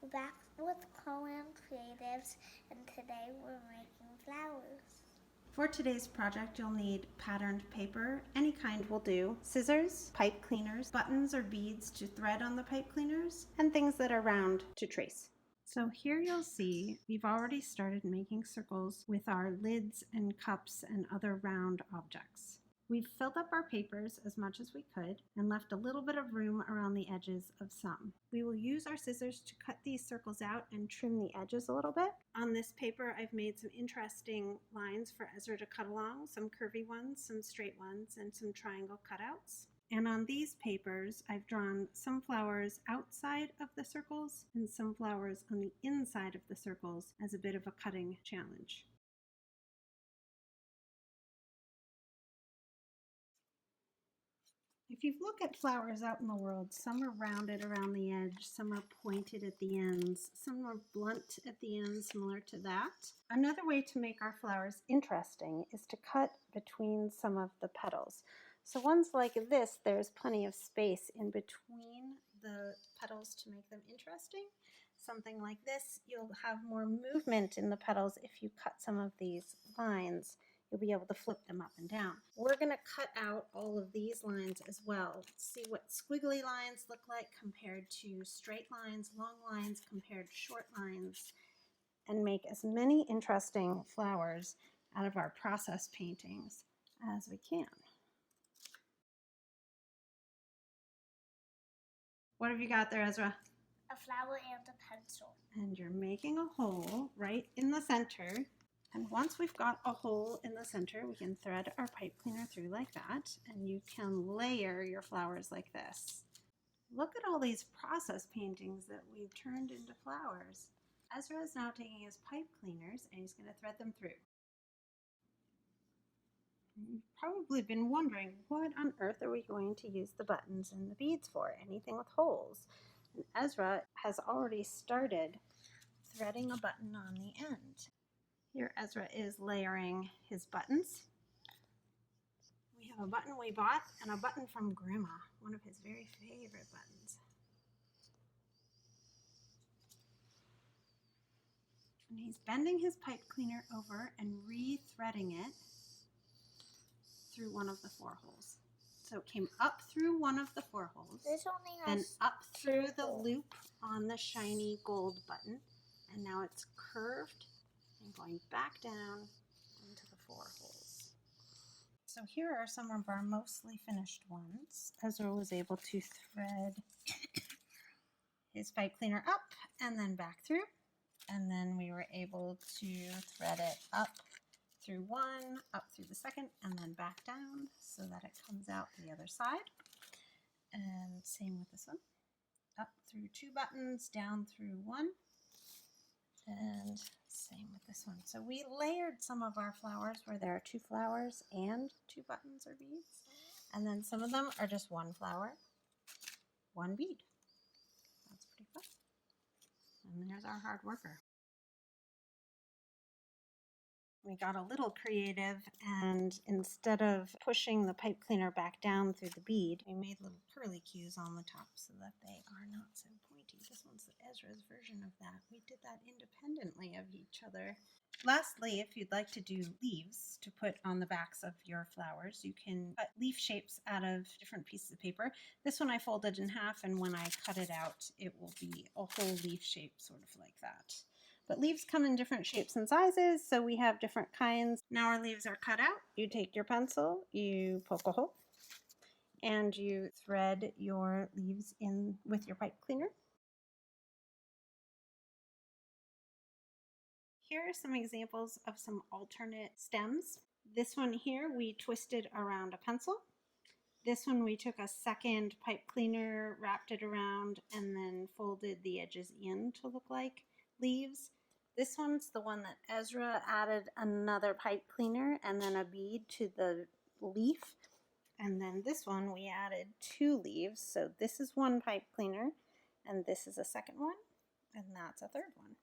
We're back with Coan Creatives, and today we're making flowers. For today's project, you'll need patterned paper, any kind will do, scissors, pipe cleaners, buttons or beads to thread on the pipe cleaners, and things that are round to trace. So here you'll see we've already started making circles with our lids and cups and other round objects. We've filled up our papers as much as we could and left a little bit of room around the edges of some. We will use our scissors to cut these circles out and trim the edges a little bit. On this paper, I've made some interesting lines for Ezra to cut along, some curvy ones, some straight ones, and some triangle cutouts. And on these papers, I've drawn some flowers outside of the circles and some flowers on the inside of the circles as a bit of a cutting challenge. If you look at flowers out in the world, some are rounded around the edge, some are pointed at the ends, some are blunt at the ends, similar to that. Another way to make our flowers interesting is to cut between some of the petals. So ones like this, there's plenty of space in between the petals to make them interesting. Something like this, you'll have more movement in the petals if you cut some of these lines. You'll be able to flip them up and down. We're going to cut out all of these lines as well. See what squiggly lines look like compared to straight lines, long lines compared to short lines, and make as many interesting flowers out of our process paintings as we can. What have you got there, Ezra? A flower and a pencil. And you're making a hole right in the center. And once we've got a hole in the center, we can thread our pipe cleaner through like that, and you can layer your flowers like this. Look at all these process paintings that we've turned into flowers. Ezra is now taking his pipe cleaners and he's going to thread them through. You've probably been wondering, what on earth are we going to use the buttons and the beads for? Anything with holes. And Ezra has already started threading a button on the end. Here Ezra is layering his buttons. We have a button we bought and a button from Grandma, one of his very favorite buttons. And he's bending his pipe cleaner over and re-threading it through one of the 4 holes. So it came up through one of the 4 holes, then up through the loop on the shiny gold button, and now it's curved and going back down into the 4 holes. So here are some of our mostly finished ones. Ezra was able to thread his pipe cleaner up and then back through, and then we were able to thread it up through one, up through the second, and then back down so that it comes out the other side. And same with this one. Up through 2 buttons, down through 1, and same with this one. So we layered some of our flowers where there are 2 flowers and 2 buttons or beads. And then some of them are just 1 flower, 1 bead. That's pretty fun. And there's our hard worker. We got a little creative, and instead of pushing the pipe cleaner back down through the bead, we made little curly cues on the top so that they are not so pointy. This one's Ezra's version of that. We did that independently of each other. Lastly, if you'd like to do leaves to put on the backs of your flowers, you can cut leaf shapes out of different pieces of paper. This one I folded in half, and when I cut it out, it will be a whole leaf shape, sort of like that. But leaves come in different shapes and sizes, so we have different kinds. Now our leaves are cut out. You take your pencil, you poke a hole, and you thread your leaves in with your pipe cleaner. Here are some examples of some alternate stems. This one here we twisted around a pencil. This one we took a second pipe cleaner, wrapped it around, and then folded the edges in to look like leaves. This one's the one that Ezra added another pipe cleaner and then a bead to the leaf. And then this one we added 2 leaves. So this is 1 pipe cleaner and this is a second one, and that's a third one.